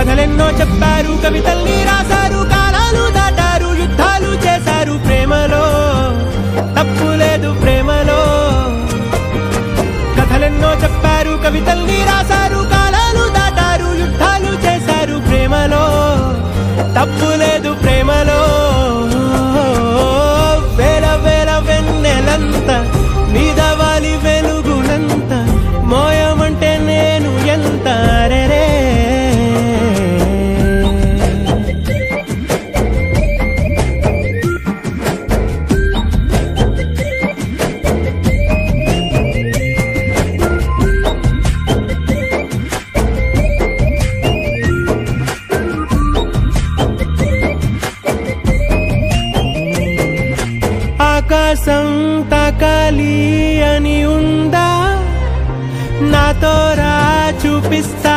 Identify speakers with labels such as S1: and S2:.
S1: కథలెన్నో చెప్పారు, కవితల్ని రాశారు, కాలాలు దాటారు, యుద్ధాలు చేశారు. ప్రేమలో తప్పు లేదు, ప్రేమలో. కథలెన్నో చెప్పారు, కవితల్ని రాశారు, కాలాలు దాటారు, యుద్ధాలు చేశారు. ప్రేమలో తప్పు లేదు, ప్రేమలో. వేల వేల వెన్నెలంత మీద వాలి వెలుగునంత మోయమంటే నేను ఎంత రే. ఆకాశం తాకాలి అని ఉందా, నాతో రా చూపిస్తా.